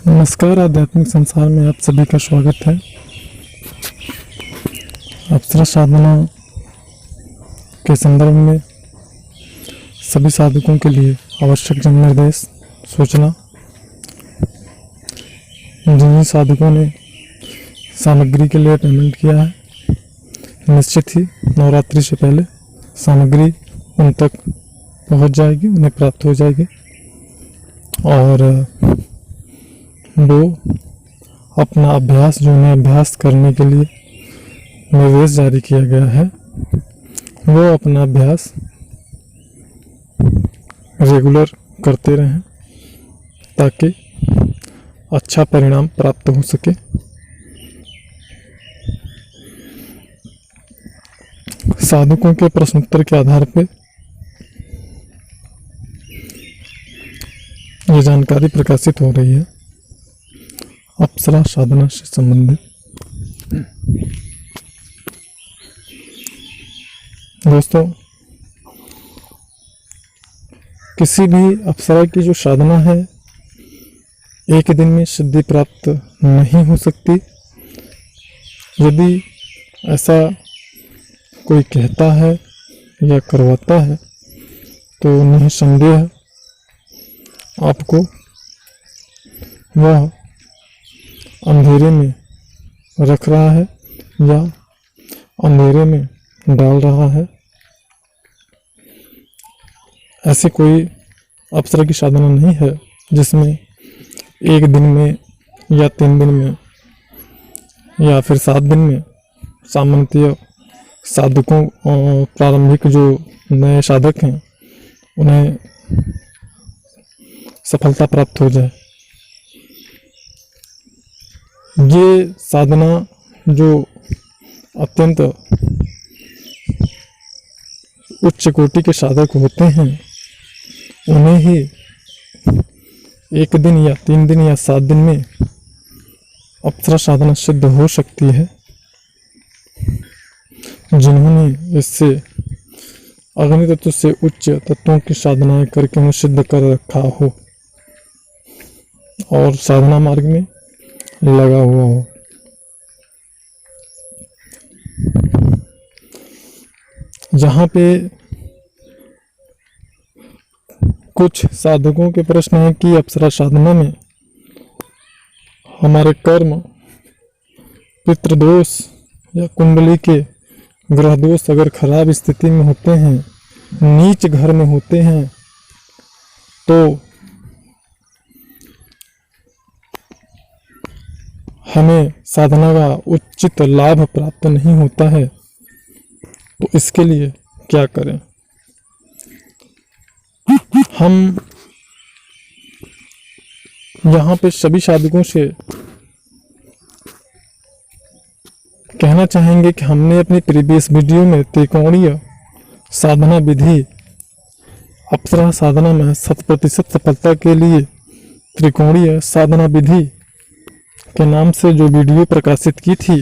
नमस्कार। आध्यात्मिक संसार में आप सभी का स्वागत है। अप्सरा साधना के संदर्भ में सभी साधकों के लिए आवश्यक जन निर्देश सूचना। जिन साधकों ने सामग्री के लिए पेमेंट किया है, निश्चित ही नवरात्रि से पहले सामग्री उन तक पहुंच जाएगी, उन्हें प्राप्त हो जाएगी और वो अपना अभ्यास जो उन्हें अभ्यास करने के लिए निर्देश जारी किया गया है, वो अपना अभ्यास रेगुलर करते रहें ताकि अच्छा परिणाम प्राप्त हो सके। साधकों के प्रश्नोत्तर के आधार पर ये जानकारी प्रकाशित हो रही है अप्सरा साधना से संबंधित। दोस्तों, किसी भी अप्सरा की जो साधना है एक दिन में सिद्धि प्राप्त नहीं हो सकती। यदि ऐसा कोई कहता है या करवाता है तो निसंदेह आपको वह अंधेरे में रख रहा है या अंधेरे में डाल रहा है। ऐसी कोई अप्सरा की साधना नहीं है जिसमें एक दिन में या 3 दिन में या फिर 7 दिन में सामान्यतः साधकों प्रारंभिक जो नए साधक हैं उन्हें सफलता प्राप्त हो जाए। ये साधना जो अत्यंत उच्च कोटि के साधक होते हैं उन्हें ही 1 दिन या 3 दिन या 7 दिन में अप्सरा साधना सिद्ध हो सकती है, जिन्होंने इससे अग्नि तत्व से उच्च तत्वों की साधनाएं करके उन्हें सिद्ध कर रखा हो और साधना मार्ग में लगा हुआ हो। जहाँ पे कुछ साधकों के प्रश्न है कि अप्सरा साधना में हमारे कर्म, पितृदोष या कुंडली के ग्रह दोष अगर खराब स्थिति में होते हैं, नीच घर में होते हैं, तो हमें साधना का उचित लाभ प्राप्त नहीं होता है। तो इसके लिए क्या करें? हम यहाँ पे सभी साधकों से कहना चाहेंगे कि हमने अपनी प्रीवियस वीडियो में त्रिकोणीय साधना विधि अप्सरा साधना में 100% सफलता के लिए त्रिकोणीय साधना विधि के नाम से जो वीडियो प्रकाशित की थी,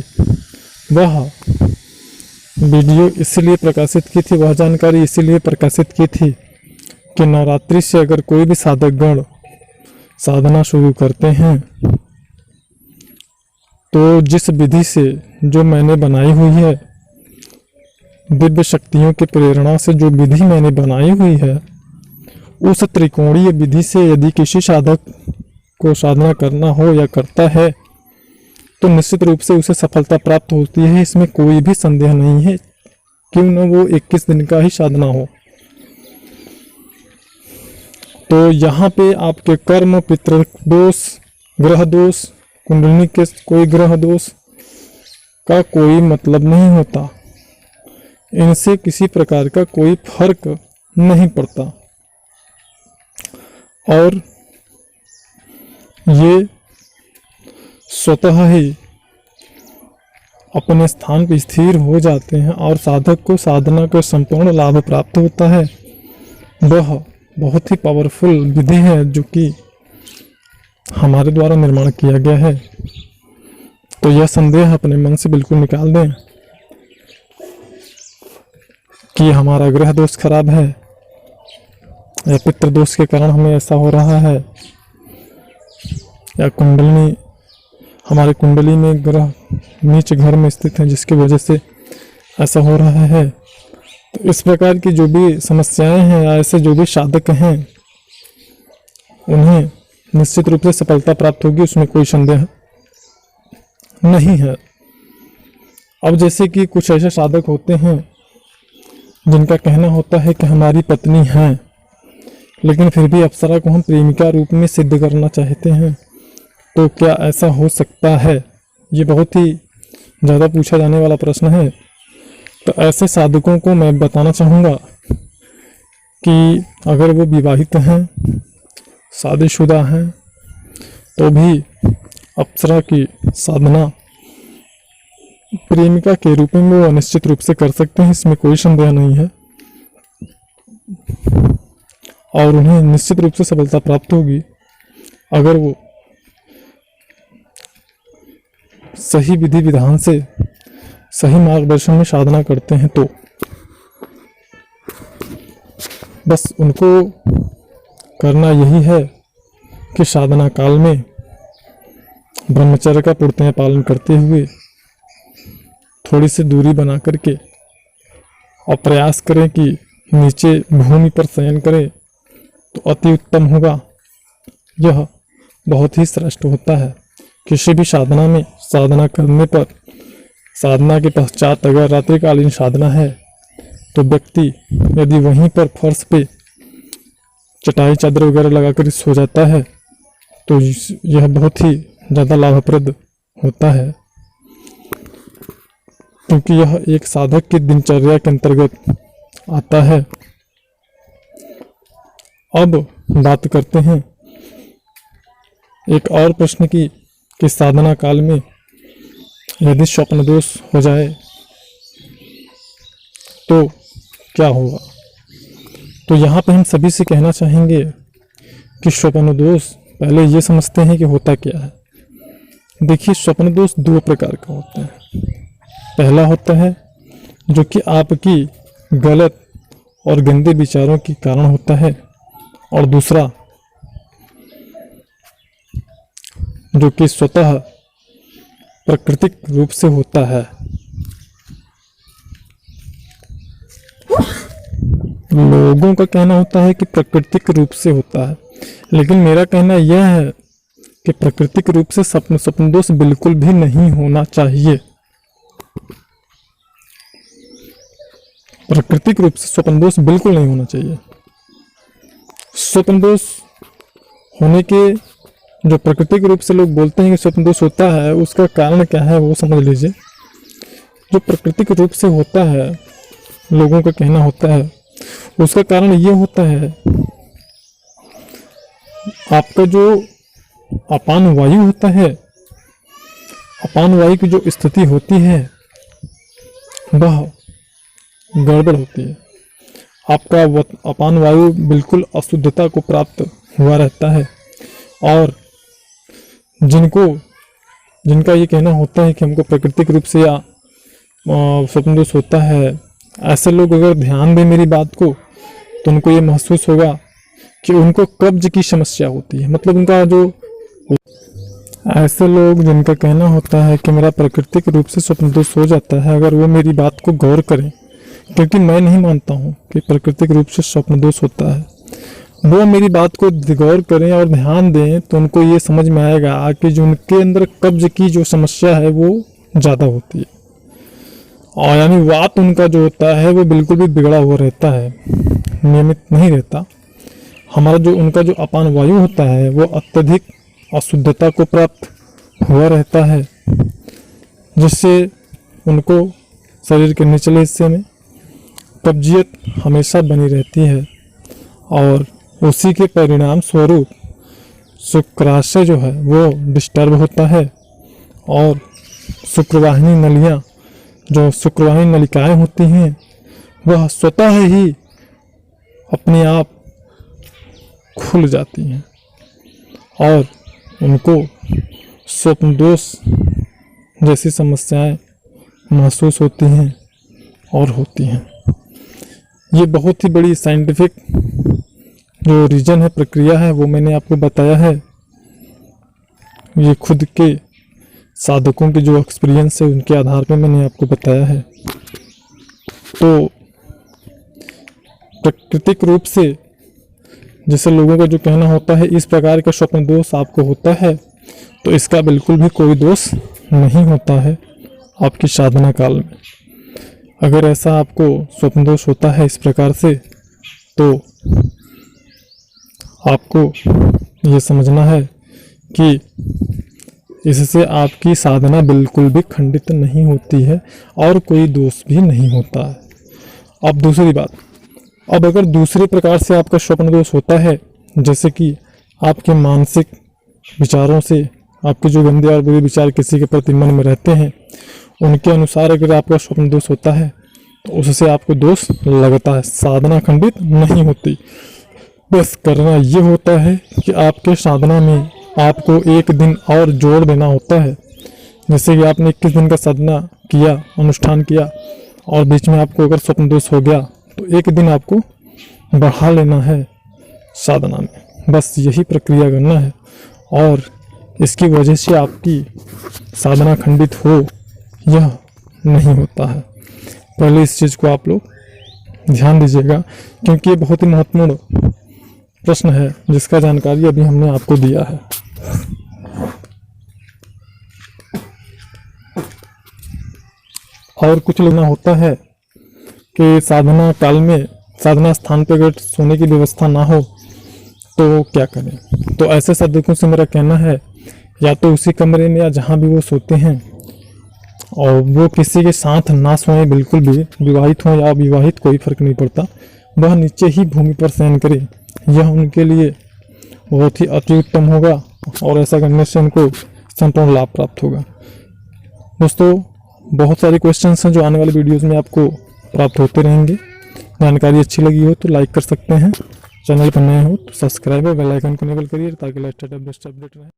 वह वीडियो इसलिए प्रकाशित की थी, वह जानकारी इसलिए प्रकाशित की थी कि नवरात्रि से अगर कोई भी साधक गण साधना शुरू करते हैं तो जिस विधि से जो मैंने बनाई हुई है, दिव्य शक्तियों की प्रेरणा से जो विधि मैंने बनाई हुई है, उस त्रिकोणीय विधि से यदि किसी साधक को साधना करना हो या करता है तो निश्चित रूप से उसे सफलता प्राप्त होती है। इसमें कोई भी संदेह नहीं है, क्यों न वो 21 दिन का ही साधना हो। तो यहाँ पे आपके कर्म, पितृदोष, ग्रह दोष, कुंडलिनी के कोई ग्रह दोष का कोई मतलब नहीं होता, इनसे किसी प्रकार का कोई फर्क नहीं पड़ता और ये स्वतः ही अपने स्थान पर स्थिर हो जाते हैं और साधक को साधना का संपूर्ण लाभ प्राप्त होता है। वह बहुत ही पावरफुल विधि है जो कि हमारे द्वारा निर्माण किया गया है। तो यह संदेह अपने मन से बिल्कुल निकाल दें कि हमारा ग्रह दोष खराब है या पितृदोष के कारण हमें ऐसा हो रहा है या कुंडलिनी, हमारे कुंडली में ग्रह नीच घर में स्थित है जिसकी वजह से ऐसा हो रहा है। तो इस प्रकार की जो भी समस्याएं हैं या ऐसे जो भी साधक हैं उन्हें निश्चित रूप से सफलता प्राप्त होगी, उसमें कोई संदेह नहीं है। अब जैसे कि कुछ ऐसे साधक होते हैं जिनका कहना होता है कि हमारी पत्नी है लेकिन फिर भी अप्सरा को हम प्रेमिका रूप में सिद्ध करना चाहते हैं, तो क्या ऐसा हो सकता है? ये बहुत ही ज़्यादा पूछा जाने वाला प्रश्न है। तो ऐसे साधकों को मैं बताना चाहूँगा कि अगर वो विवाहित हैं, शादीशुदा हैं, तो भी अप्सरा की साधना प्रेमिका के रूप में वो निश्चित रूप से कर सकते हैं, इसमें कोई संदेह नहीं है। और उन्हें निश्चित रूप से सफलता प्राप्त होगी अगर वो सही विधि विधान से, सही मार्गदर्शन में साधना करते हैं। तो बस उनको करना यही है कि साधना काल में ब्रह्मचर्य का पूर्णतः पालन करते हुए थोड़ी सी दूरी बना करके और प्रयास करें कि नीचे भूमि पर शयन करें तो अति उत्तम होगा। यह बहुत ही श्रेष्ठ होता है। किसी भी साधना में साधना करने पर, साधना के पश्चात अगर रात्रिकालीन साधना है तो व्यक्ति यदि वहीं पर फर्श पे चटाई चादर वगैरह लगाकर सो जाता है तो यह बहुत ही ज़्यादा लाभप्रद होता है, क्योंकि यह एक साधक की दिनचर्या के अंतर्गत आता है। अब बात करते हैं एक और प्रश्न की कि साधना काल में यदि स्वप्न दोष हो जाए तो क्या होगा। तो यहाँ पे हम सभी से कहना चाहेंगे कि स्वप्न दोष पहले ये समझते हैं कि होता क्या है। देखिए, स्वप्न दोष दो प्रकार का होता है। पहला होता है जो कि आपकी गलत और गंदे विचारों के कारण होता है, और दूसरा जो कि स्वतः प्राकृतिक रूप से होता है। लोगों का कहना होता है कि प्राकृतिक रूप से होता है, लेकिन मेरा कहना यह है कि प्राकृतिक रूप से स्वप्न दोष बिल्कुल भी नहीं होना चाहिए। प्राकृतिक रूप से स्वप्न दोष बिल्कुल नहीं होना चाहिए। स्वप्न दोष होने के जो प्राकृतिक रूप से लोग बोलते हैं कि स्वप्न दोष होता है, उसका कारण क्या है वो समझ लीजिए। जो प्राकृतिक रूप से होता है, लोगों का कहना होता है, उसका कारण ये होता है आपका जो अपान वायु होता है, अपान वायु की जो स्थिति होती है वह गड़बड़ होती है। आपका अपान वायु बिल्कुल अशुद्धता को प्राप्त हुआ रहता है, और जिनका ये कहना होता है कि हमको प्राकृतिक रूप से या स्वप्न दोष होता है, ऐसे लोग अगर ध्यान दें मेरी बात को तो उनको ये महसूस होगा कि उनको कब्ज की समस्या होती है। मतलब उनका जो, ऐसे लोग जिनका कहना होता है कि मेरा प्राकृतिक रूप से स्वप्न दोष हो जाता है, अगर वो मेरी बात को गौर करें, क्योंकि मैं नहीं मानता हूँ कि प्राकृतिक रूप से स्वप्न दोष होता है, वो मेरी बात को गौर करें और ध्यान दें तो उनको ये समझ में आएगा कि जो उनके अंदर कब्ज की जो समस्या है वो ज़्यादा होती है, और यानी वात उनका जो होता है वो बिल्कुल भी बिगड़ा हुआ रहता है, नियमित नहीं रहता। हमारा जो उनका जो अपान वायु होता है वो अत्यधिक अशुद्धता को प्राप्त हुआ रहता है, जिससे उनको शरीर के निचले हिस्से में कब्जियत हमेशा बनी रहती है, और उसी के परिणाम स्वरूप शुक्राशय जो है वो डिस्टर्ब होता है, और शुक्रवाहिनी नलियाँ, जो शुक्रवाहिनी नलिकाएं होती हैं, वह स्वतः ही अपने आप खुल जाती हैं और उनको स्वप्न दोष जैसी समस्याएं महसूस होती हैं और होती हैं। ये बहुत ही बड़ी साइंटिफिक जो रीजन है, प्रक्रिया है, वो मैंने आपको बताया है। ये खुद के साधकों के जो एक्सपीरियंस है उनके आधार पर मैंने आपको बताया है। तो प्राकृतिक रूप से जैसे लोगों का जो कहना होता है इस प्रकार का स्वप्न दोष आपको होता है, तो इसका बिल्कुल भी कोई दोष नहीं होता है आपकी साधना काल में। अगर ऐसा आपको स्वप्न दोष होता है इस प्रकार से, तो आपको ये समझना है कि इससे आपकी साधना बिल्कुल भी खंडित नहीं होती है और कोई दोष भी नहीं होता है। अब दूसरी बात, अब अगर दूसरे प्रकार से आपका स्वप्न दोष होता है, जैसे कि आपके मानसिक विचारों से आपके जो गंदे और बुरे विचार किसी के प्रति मन में रहते हैं, उनके अनुसार अगर आपका स्वप्न दोष होता है तो उससे आपको दोष लगता है, साधना खंडित नहीं होती। बस करना ये होता है कि आपके साधना में आपको एक दिन और जोड़ देना होता है। जैसे कि आपने 21 दिन का साधना किया, अनुष्ठान किया, और बीच में आपको अगर स्वप्न दोष हो गया तो एक दिन आपको बढ़ा लेना है साधना में। बस यही प्रक्रिया करना है और इसकी वजह से आपकी साधना खंडित हो यह नहीं होता है। पहले इस चीज़ को आप लोग ध्यान दीजिएगा, क्योंकि ये बहुत ही महत्वपूर्ण प्रश्न है जिसका जानकारी अभी हमने आपको दिया है। और कुछ लेना होता है कि साधना काल में साधना स्थान पर अगर सोने की व्यवस्था ना हो तो क्या करें। तो ऐसे साधकों से मेरा कहना है, या तो उसी कमरे में या जहाँ भी वो सोते हैं, और वो किसी के साथ ना सोए बिल्कुल भी, विवाहित हो या अविवाहित कोई फर्क नहीं पड़ता, वह नीचे ही भूमि पर शयन करे। यह उनके लिए बहुत ही अति उत्तम होगा और ऐसा करने से उनको संपूर्ण लाभ प्राप्त होगा। दोस्तों, बहुत सारे क्वेश्चंस हैं जो आने वाले वीडियोज़ में आपको प्राप्त होते रहेंगे। जानकारी अच्छी लगी हो तो लाइक कर सकते हैं, चैनल पर नए हो तो सब्सक्राइब और बेल आइकन को इनेबल करिए ताकि लेटेस्ट अपडेट रहे।